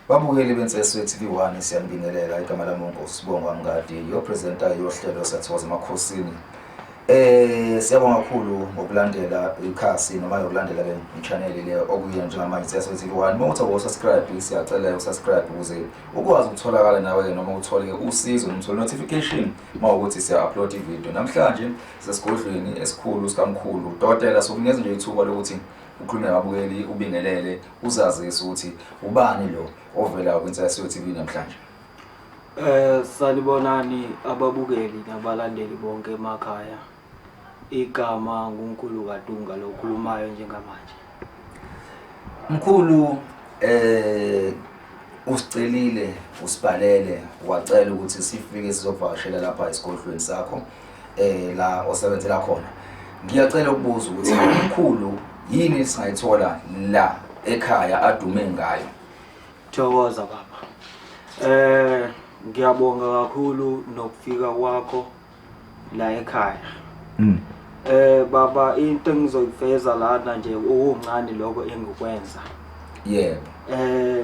Babukeli bensizwe TV1 siyanibingelela igama lami uNkosibonga Mngadi yo presenter yohlelo sathoza emakhosini. Siyabonga kakhulu ngokulandela ikhasi noma yokulandela le channel le okuya njengamanje TV1. Uma uthi subscribe siyacela usubscribe ukuze ukwazi ukutholakala nawe noma uthole usizo nomthole notification mawukuthi siya-upload ivideo. Namhlanje sesigodlweni esikhulu sikamkhulu Dotela sokunikeza nje ithuba lokuthi ukhulume nababukeli ubingelele uzazise ukuthi ubani lo ovela kwiNsizwe TV namhlanje. Sanibonani ababukeli nabalandeli bonke emakhaya. Igama nguNkulu Kadunga lokhulumayo njengamanje. Mkhulu usicelile usibhalele wacela ukuthi sifike sizovakashela lapha esigodlweni sakho la osebenzela khona. Ngiyacela ukubuza ukuthi mkhulu yini singayithola la ekhaya adume ngayo? Thokoza baba. Ngiyabonga kakhulu nokufika kwakho la ekhaya. Baba into engizoyifeza lana nje okuncane lokho engikwenza. Yebo.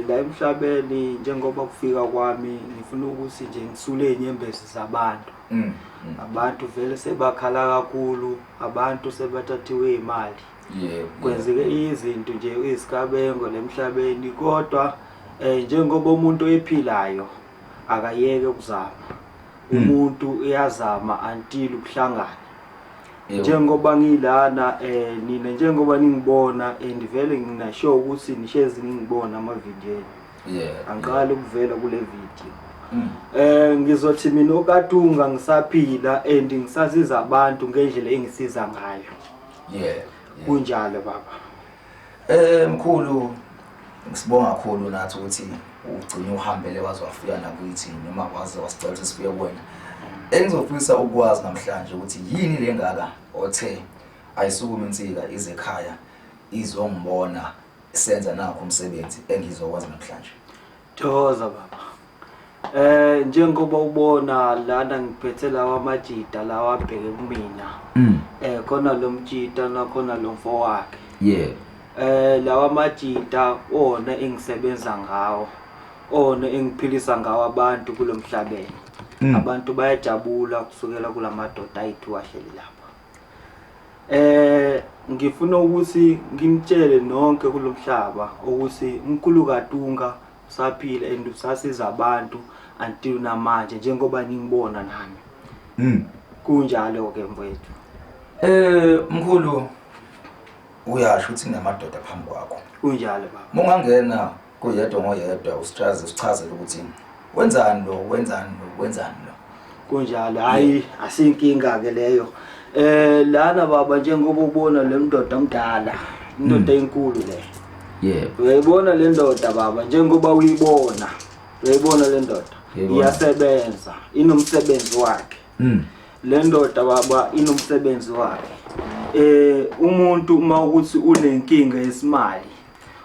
La emhlabeni njengoba kufika kwami ngifuna ukuthi nje ngisule inyembezi zabantu. Abantu vele sebakhala kakhulu, abantu sebathathiwe imali. Yebo. Kwenzeke izinto nje izikabengo lemhlabeni kodwa njengoba umuntu ephilayo akayeke ukuzama. Umuntu uyazama until ukuhlangana. Njengoba ngilana nina njengoba ningibona andivele nginasho ukuthi nishezi ngibona ama video. Yeah. Angiqala ukuvela kule video. Ngizothi mina uKadunga ngisaphila and ngisasiza abantu ngendlela engisiza ngayo. Yeah. Kunjalo baba. Mkhulu ngisibonga kakhulu nathi ukuthi ugcine uhambele waze wafika nakithi noma waze wasicela ukuthi sifike kuwena. Engizofisa ukwazi namhlanje ukuthi yini lengaka othe ayisukume insika izekhaya izongibona senza nakho umsebenzi engizokwazi namhlanje. Thokoza baba. Njengoba ubona lana ngiphethe lawa majida lawa abheke kumina. Khona lo mjida nakhona lo mfo wakhe. Yeah. Lawa majida ona engisebenza ngawo. Ona engiphilisa ngawo abantu kulomhlabeni. Abantu bayajabula kusukela kulamadoda ayithu wahleli lapha. Ngifuna ukuthi ngimtshele nonke kulomhlaba ukuthi uNkulu Kadunga usaphila and usasiza abantu until namanje njengoba ningibona nami. Kunjalo ke mfowethu. Mkhulu uyasho ukuthi nginamadoda phambi kwakho. Kunjalo baba. Mungangena kuyedwa ngoyedwa usichazele ukuthi wenzani lo. Kunjalo hayi asinkinga ke leyo. Lana baba njengoba ubona le ndoda omdala, indoda enkulu le. Yebo. Uyayibona le ndoda baba njengoba uyibona. Uyayibona le ndoda. Iyasebenza, inomsebenzi wakhe. Le ndoda baba inomsebenzi wakhe. Umuntu uma ukuthi unenkinga yesimali,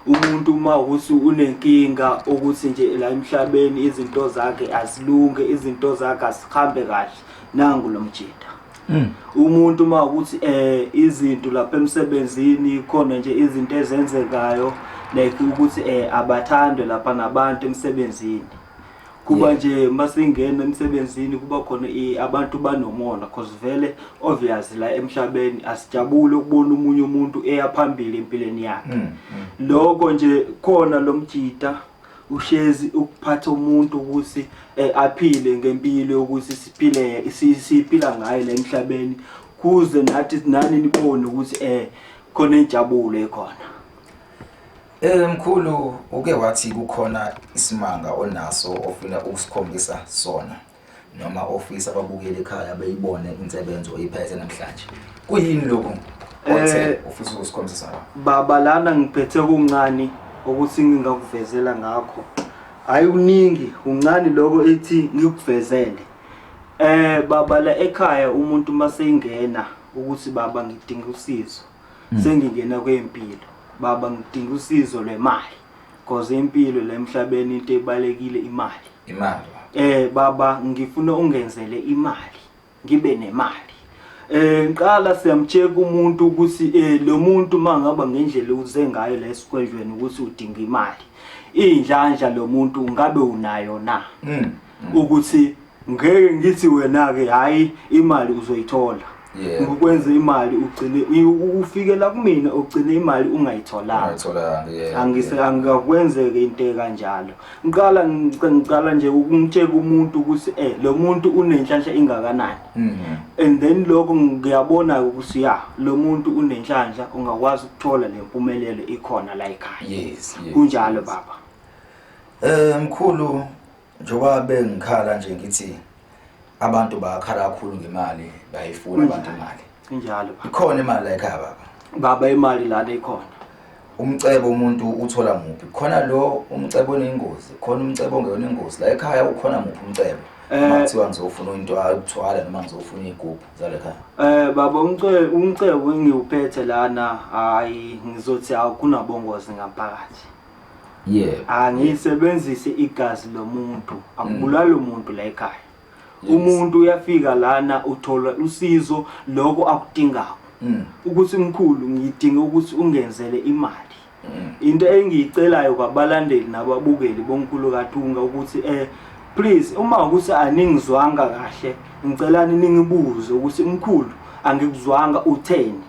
umuntu uma ukuthi unenkinga ukuthi nje la emhlabeni izinto zakhe azilunge, izinto zakhe asihambe kahle, nangu lo mjida. Umuntu uma ukuthi izinto lapha emsebenzini khona nje izinto ezenzekayo like ukuthi abathandwe lapha nabantu emsebenzini. Kuba nje masingena emsebenzini kuba khona abantu banomona cause vele obviously la emhlabeni asijabule ukubona umunye umuntu eyaphambili empilweni yakhe. Lokho nje khona lo mjida ushezi ukuphatha umuntu ukuthi aphile ngempilo ukuthi siphila ngayo la emhlabeni kuze nathi nani nibone ukuthi khona injabulo ekhona. Mkhulu uke wathi kukhona isimanga onaso ofuna ukusikhombisa sona noma ofisa ababukeli ekhaya beyibone insebenzo oyiphethe namhlanje. Kuyini lokho othe ufisa ukusikhombisa? Baba lana ngiphethe kuncane ukuthi ngingakuvezela ngakho. Hayi uningi uncane lokho ethi ngikuvezele. Baba la ekhaya umuntu masengena ukuthi baba ngidinga usizo. Sengingena kwempilo. Baba ngidinga usizo lwemali because impilo la emhlabeni into ebalekile imali. Baba ngifuna ungenzele imali, ngibe nemali. Ngiqala siyamcheck umuntu ukuthi lo muntu mangaba ngendlela uze ngayo la esikwedlweni ukuthi udinga imali. injanja lo muntu ngabe unayo na ukuthi ngeke ngithi wena ke hayi imali uzoyithola ngikwenza imali ugcine ufike la kumina ugcine imali ungayitholanga angikwenzeke into kanjalo ngiqala nje ukungitshela umuntu ukuthi lo muntu unenhlanhla ingakanani and then lokho ngiyabona ukuthi lo muntu unenhlanhla ungakwazi ukuthola lempumelelo ikhona la ekhaya kunjalo baba mkhulu njoba bengikhala nje ngithi abantu bakhala kakhulu ngemali bayifuna abantu imali injalo ikhona imali la ekhaya baba imali la ikhona umcebo umuntu uthola muphi khona lo umcebo onengozi khona umcebo ongeyona ingozi la ekhaya ukhona muphi umcebo mathiwa ngizofuna into ayithwala noma ngizofuna igubhu zala ekhaya baba umcebo engiwuphethe lana hayi ngizothi akunabongozi ngaphakathi angisebenzise igazi lomuntu akubulala umuntu la ekhaya umuntu uyafika lana uthola usizo lokho akudingayo ukuthi mkhulu ngidinga ukuthi ungenzele imali into engiyicelayo kwabalandeli nababukeli bonkulu kaThunga ukuthi please uma ukuthi aningizwanga kahle ngicela ningibuze ukuthi mkhulu angikuzwanga utheni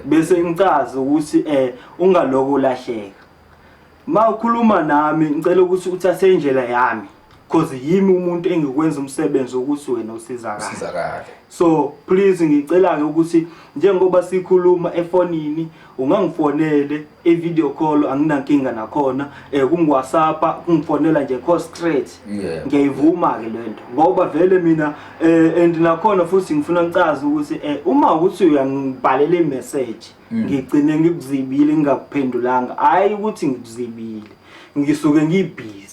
bese ngicaza ukuthi ungaloko lahleka mawukhuluma nami ngicela ukuthi uthathe indlela yami because yimi umuntu engikwenza umsebenzi ukuthi wena usizakala so please ngicela ke ukuthi njengoba sikhuluma efonini ungangifonele video call anginankinga nakhona ku WhatsApp ungifonela nje call straight ngiyayivuma ke lento ngoba vele mina and nakhona futhi ngifuna ngicaza ukuthi uma ukuthi uyangibhalela imessage ngigcine ngikuzibile ngingakuphendulanga hayi ukuthi ngikuzibile ngisuke ngibhizi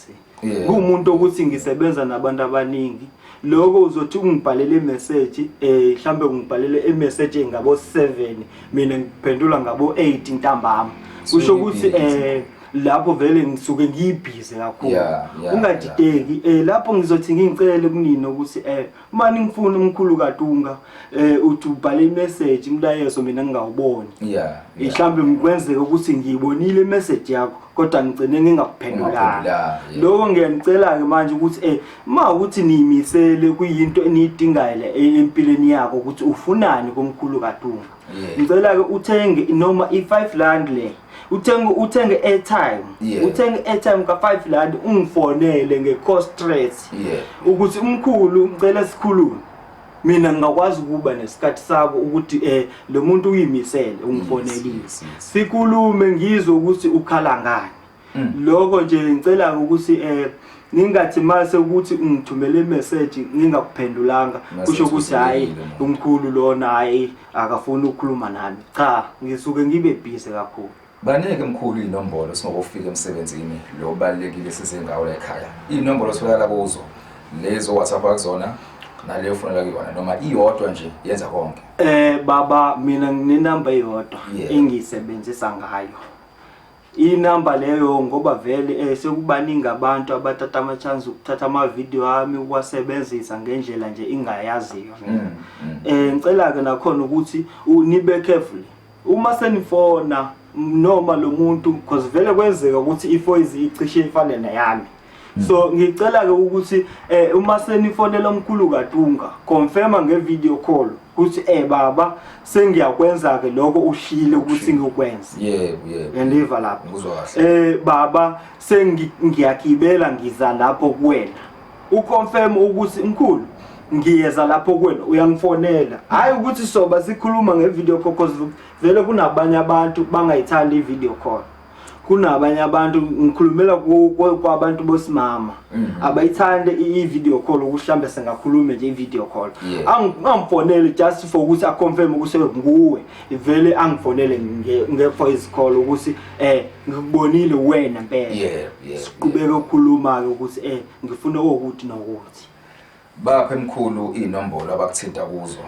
kumuntu ukuthi ngisebenza nabantu abaningi lokho uzothi ungibhalele imessage mhlambe ungibhalele imessage ngabo 7 mina ngiphendula ngabo 8 ntambama kusho ukuthi lapho vele ngisuke ngibhizi kakhulu ungadideki lapho ngizothi ngicele kunina ukuthi manje ngifuna umkhulu kaThunga uthi ubhale imessage imlayezo mina ngingawuboni mhlambe ngikwenzeke ukuthi ngiyibonile imessage yakho kodwa ngicene ngingakuphendulanga lokho ngiyanicela ke manje ukuthi uma ukuthi niyimisele kuyinto eniyidingayo empilweni yakho ukuthi ufunani komkhulu kaThunga ngicela ke uthenge noma i5 rand le uthenge airtime uthenge airtime ka 5 rand ungifonele ngecost straight ukuthi umkhulu ngicela sikhulume mina ngingakwazi ukuba nesikhathi sabo ukuthi lo muntu uyimisele ungifonelile sikhulume ngizwe ukuthi ukhala ngani lokho nje ngicela ukuthi ningathi mase ukuthi ngithumele imessage ngingakuphendulanga kusho ukuthi hayi umkhulu lona hayi akafuni ukukhuluma nami cha ngisuke ngibe busy kakhulu banike mkhulu inombolo singokufika emsebenzini lo balekile sizengawo la ekhaya inombolo sokala kuzo lezo WhatsApp akuzona naleyo fonela kuyona noma iyodwa nje yenza konke baba mina nginenamba eyodwa engiyisebenzisa ngayo inamba leyo ngoba vele sekubaningi abantu abathatha ama chance ukuthatha ama video ami ukwasebenzisa ngendlela nje ingayaziyo ngicela ke nakhona ukuthi nibe careful uma senifona noma lo muntu because vele kwenzeka ukuthi ivoice icishe ifane nayami so ngicela ke ukuthi uma senifonela umkhulu kaThunga confirma ngevideo call ukuthi baba sengiyakwenza ke lokho ushile ukuthi ngikwenze yandiva lapho ngizwa kahle baba sengiyakibela ngiza lapho kuwena uconfirm ukuthi mkhulu ngiyeza lapho kuwena uyangifonela hayi ukuthi soba sikhuluma ngevideo call because vele kunabanye abantu bangayithanda ivideo call kunabanye abantu ngikhulumela kwabantu bosimama abayithande ivideo call ukuhlambe sengakhulume nje ivideo call angifonele just for ukuthi aconfirm ukuthi nguwe vele angifonele ngevoice call ukuthi ngikubonile wena impela siqhubeke ukukhuluma ke ukuthi ngifuna ukuthi nokuthi baphe mkhulu inombolo abakuthinta kuzo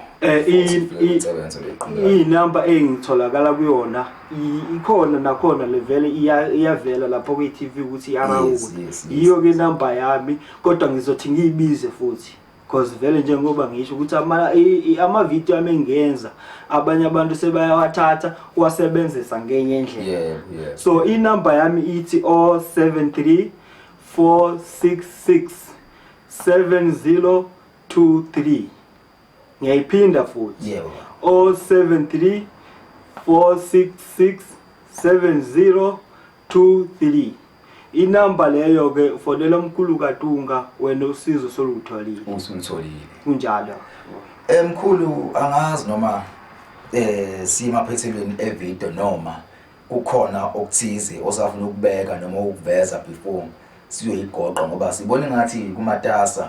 inamba engitholakala kuyona ikhona nakhona levele iyavela lapho kwi-TV ukuthi yarawuka iyo ke inamba yami kodwa ngizothi ngiyibize futhi because vele njengoba ngisho ukuthi ama video amengenza abanye abantu sebayawathatha wasebenzisa ngenye indlela. So inamba yami ithi 073 466 7023. Ngiyayiphinda futhi. 073 466 7023. Inamba leyo ke fonela umkhulu kaDunga wena usizo solutholile. Usulutholile. Kunjalo. Mkhulu angazi noma simaphethelweni evideo noma kukhona okuthize osafuna ukubeka noma ukuveza before siyoyigoqa ngoba sibona ngathi kumatasa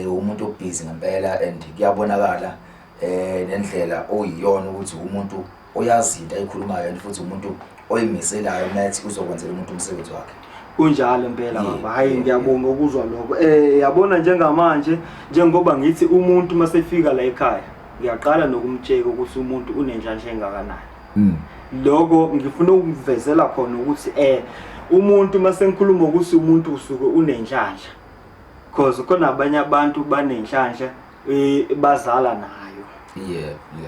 umuntu obusy ngempela and kuyabonakala nendlela oyiyona ukuthi umuntu oyazi into ayikhulumayo and futhi umuntu oyimiselayo nathi uzokwenzela umuntu umsebenzi wakhe. Kunjalo impela baba. Hayi ngiyabonga ukuzwa lokho. Yabona njengamanje njengoba ngithi umuntu masefika la ekhaya ngiyaqala nokumtsheka ukuthi umuntu unenhlanhla engakanani. Lokho ngifuna ukuvezela khona ukuthi umuntu masengikhuluma ukuthi umuntu usuke unenhlanhla because khona abanye abantu banenhlanhla bazala nayo.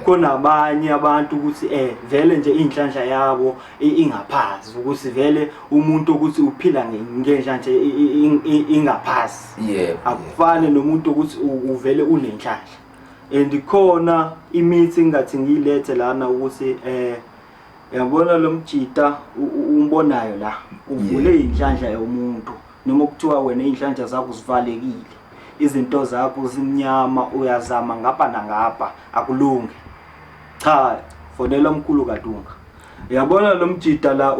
Khona abanye abantu ukuthi vele nje inhlanhla yabo ingaphansi ukuthi vele umuntu ukuthi uphila ngenhlanhla ingaphansi. Akufane nomuntu ukuthi uvele unenhlanhla. And khona imithi ngathi ngilethe lana ukuthi yabona lo mjita umbonayo la uvule inhlanhla yomuntu noma kuthiwa wena inhlanhla zakho zivalekile izinto zakho zimnyama uyazama ngapha nangapha akulungi. Cha, fonela umkhulu kaDunga. Yabona lo mjita la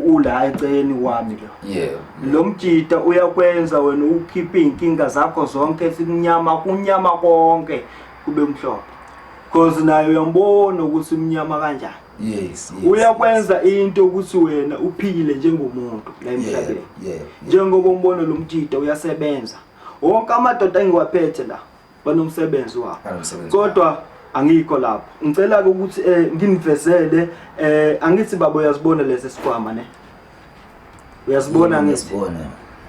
ula eceni wami lo. Lo mjita uyakwenza wena ukhipha inkinga zakho zonke simnyama kunyama konke kube mhlophe. Because nayo uyambona ukuthi umnyama kanjani. Uyakwenza into ukuthi wena uphile njengomuntu la emhlabeni. Njengoba umbona lo mjita uyasebenza. Wonke amadoda engiwaphethe la banomsebenzi wabo. Kodwa angikho lapho. Ngicela ukuthi nginivezele angithi baba uyazibona lesi sikhwama ne. Uyazibona ngithi.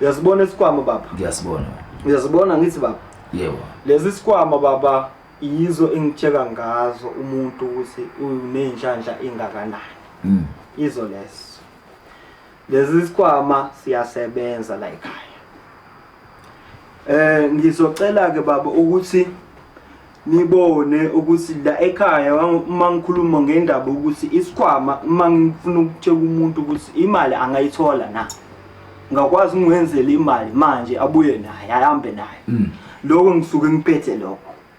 Uyazibona isikhwama baba? Ngiyasibona. Uyazibona ngithi baba? Yebo. Lezi sikhwama baba yizo engitsheka ngazo umuntu ukuthi unenhlanhla engakanani. Izo lezo. Lezi sikhwama siyasebenza la ekhaya. Ngizocela ke baba ukuthi nibone ukuthi la ekhaya uma ngikhuluma ngendaba ukuthi isikhwama uma ngifuna ukutsheka umuntu ukuthi imali angayithola na. Ngakwazi ngwenzele imali manje abuye naye ahambe naye. Lokho ngisuke ngiphethe lokho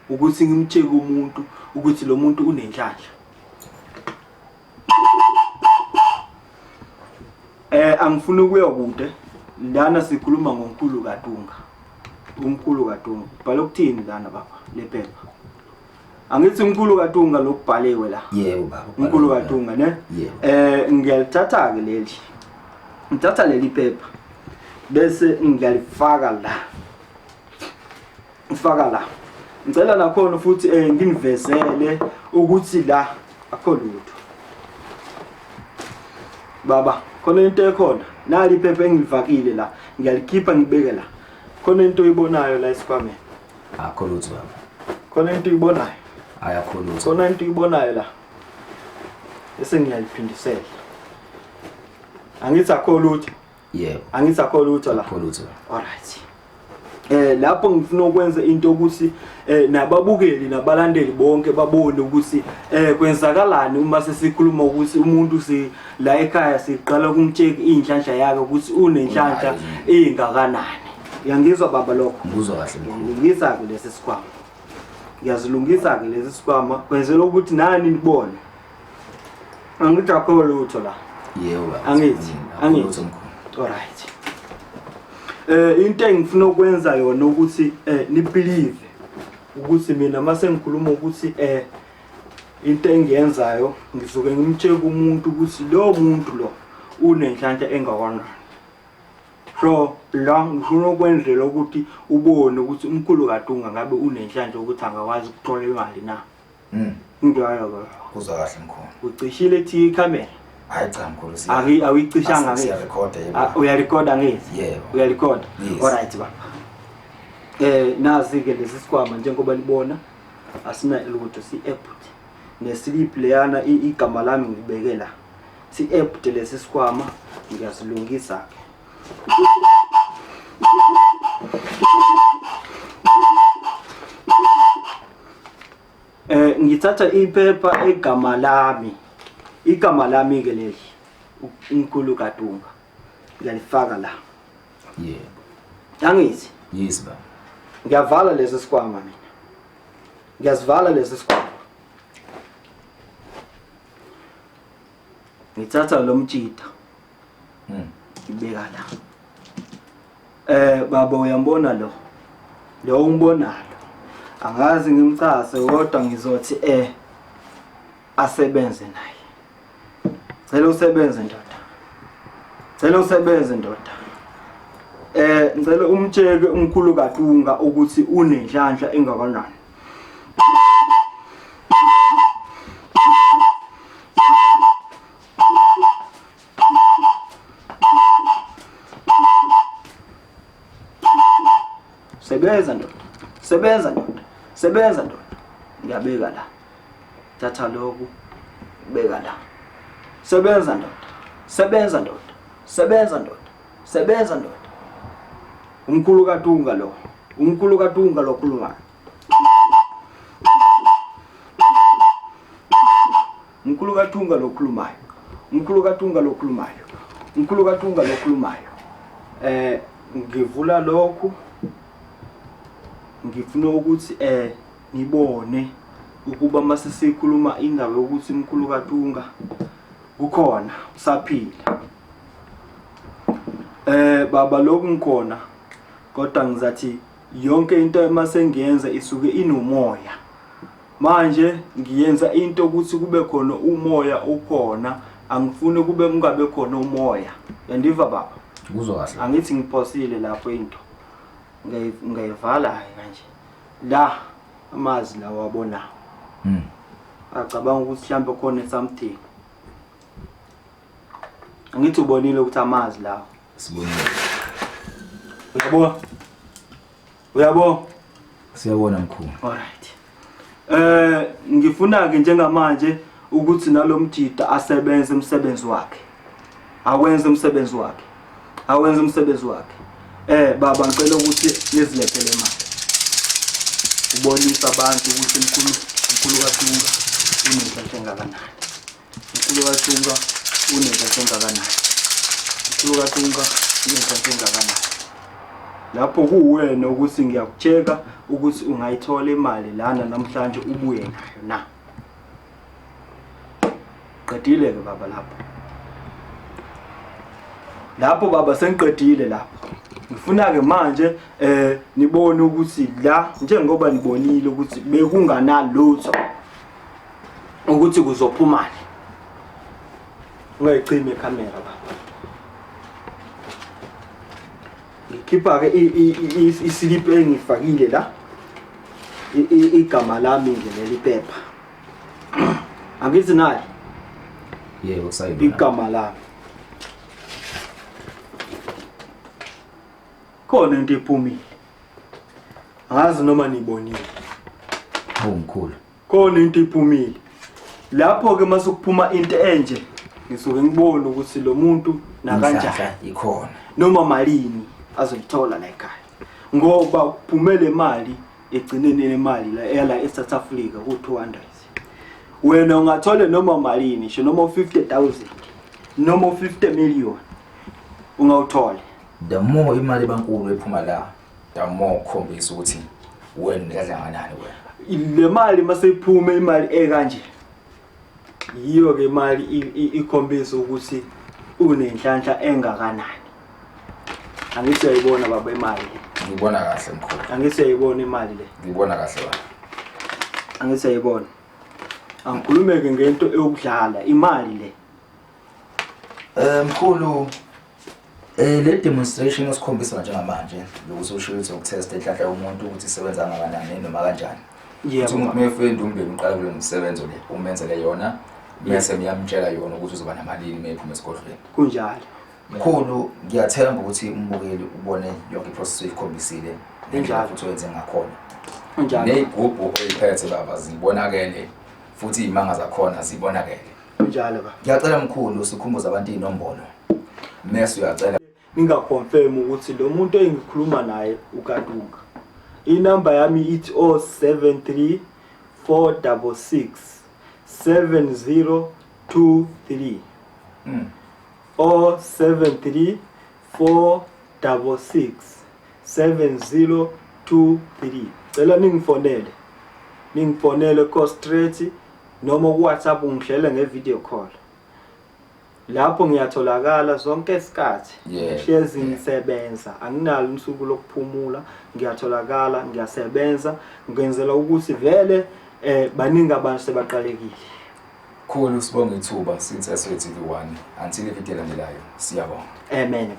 ukuthi ngimtsheke umuntu ukuthi lo muntu unenhlanhla. Angifuna ukuya kude lana sikhuluma ngomkhulu kaDunga. Umkhulu kaDunga bhala ukuthini lana baba lephepha? Angithi umkhulu kaDunga lokubhaliwe la. Yebo baba. Umkhulu kaDunga ne? Ngiyalithatha ke leli. Ngithatha leli phepha bese ngiyalifaka la. Ngifaka la. Ngicela nakhona futhi nginivezele ukuthi la akho lutho. Baba, khona into ekhona. Nali iphepha engilivakile la. Ngiyalikhipha ngibeke la. Khona into uyibonayo la esikhwameni. Akho lutho baba. Khona into uyibonayo. Ayakho lutho. Khona into uyibonayo la. Bese ngiyaliphindisela. Angithi akho lutho. Yebo. Angithi akho lutho la. Akho lutho. Alright. Lapho ngifuna ukwenza into ukuthi nababukeli nabalandeli bonke babone ukuthi kwenzakalani uma sesikhuluma ukuthi umuntu la ekhaya siqala ukumtsheka inhlanhla yakhe ukuthi unenhlanhla engakanani. Uyangizwa baba lokho? Ngizwa kahle mkhulu. Ngiyisa ke lesi sikhwama. Ngiyazilungisa ke lesi sikhwama kwenzela ukuthi nani nibone. Angithi akho lutho la. Yebo baba. Angithi mkhulu. Alright. Into engifuna ukwenza yona ukuthi nibelieve ukuthi mina mase ngikhuluma ukuthi into engiyenzayo ngisuke ngimtsheke umuntu ukuthi lo muntu lo unenhlanhla engakanani. So la ngifuna ukwenzela ukuthi ubone ukuthi umkhulu kaDunga ngabe unenhlanhla ukuthi angakwazi ukuthola imali na. Ngiyaya ke. Kuzwa kahle mkhulu. Ucishile ethi icamera. Hayi cha mkhulu awuyicishanga ngithi. Uyarecorda ngithi? Yebo. Uyarecorda? Alright baba. Nazi ke lesi sikhwama njengoba libona asina lutho si-empty neslip leyana igama lami ngibeke la si-empty lesi sikhwama ngiyasilungisa ke ngithatha iphepha igama lami ke leli uNkulu Katunga ngiyalifaka la yangithi yes ba ngiyavala lesi sikhwama mina ngiyasivala lesi sikhwama ngithatha lo mtshita ngibeka la baba uyambona lo ungibonalo angazi ngimchase kodwa ngizothi asebenze naye cela usebenze ndoda ngicela umtsheke uNkulu Katunga ukuthi unenhlanhla engakanani sebenza ndoda ngiyabeka la thatha lokhu beka la sebenza ndoda uNkulu Katunga lo khulumayo uNkulu Katunga lo khulumayo ngivula lokhu ngifuna ukuthi ngibone ukuba mase sikhuluma indaba yokuthi uNkulu Katunga ukhona usaphila baba lokhu ngikhona kodwa ngizathi yonke into emasengiyenza isuke inomoya manje ngiyenza into ukuthi kube khona umoya ukhona angifuni kube kungabe khona umoya yandiva baba kuzwa kahle angithi ngiphosile lapho into ngayivala kanje la amazi la wabona acabanga ukuthi mhlambe khona something angithi ubonile ukuthi amazi lawo sibonile uyabo siyabona mkhulu alright ngifuna ke njengamanje ukuthi nalomjida asebenze umsebenzi wakhe awenze umsebenzi wakhe baba ngicela ukuthi nizilethele imali ubonisa abantu ukuthi uNkulu Katunga unenhlanhla engakanani lapho kuwena ukuthi ngiyakucheka ukuthi ungayithola imali lana namhlanje ubuye nayo na qedile ke baba lapho baba sengiqedile lapho ngifuna ke manje nibone ukuthi la njengoba nibonile ukuthi bekunganalutho ukuthi kuzophumani ungayicime ikamera baba ngikhipha ke islip engifakile la igama lami ngeleli phepha angithi nayi yebo sayibona igama lami khona into ephumile angazi noma nibonile mkhulu khona into ephumile lapho ke masukuphuma into enje ngisuke ngibona ukuthi lo muntu nakanjani ikhona noma malini azolithola la ekhaya ngoba kuphumele imali egcineni nemali la eSouth Africa ku200 wena ungathola noma malini ngisho noma 50,000 noma 50 million ungawuthola the more imali bankulu ephuma la the more khombisa ukuthi wena ngidla kanani wena le mali maseyiphume imali ekanje yiyo ke imali ikhombisa ukuthi unenhlanhla engakanani angithi uyayibona baba imali ngibona kahle mkhulu angithi uyayibona imali le ngibona kahle baba angithi uyayibona angikhulumeke ngento eyokudlala imali le mkhulu le demonstration osikhombisa njengamanje lokuthi usho ukuthi ukutesta inhlanhla yomuntu ukuthi isebenza kangakanani noma kanjani yebo umuntu mefendi umbeni uqala kule msebenzo le umenzele yona bese ngiyamtshela yona ukuthi uzoba namalini mephuma esigodlweni kunjalo mkhulu ngiyathemba ukuthi umbukeli ubone yonke iprocess oyikhombisile ngendlela futhi wenze ngakhona njalo neyigubhu oyiphethe baba zibonakele futhi izimanga zakhona zibonakele njalo baba. Ngiyacela mkhulu sikhumbuza abantu inombolo mase uyacela ngingaconfirm ukuthi lo muntu engikhuluma naye ukaduka. Inamba yami ithi 073 466 7023 073 466 7023. Cela ningifonele ko straight noma ku WhatsApp ungihlele ngevideo call. Lapho ngiyatholakala zonke isikhathi. Hlezi ngisebenza, anginalo usuku lokuphumula, ngiyatholakala, ngiyasebenza, ngenzela ukuthi vele baningi abantu sebaqalekile. Khulu sibonga ithuba since SWTV1 until ivideo elandelayo. Siyabonga. Amen.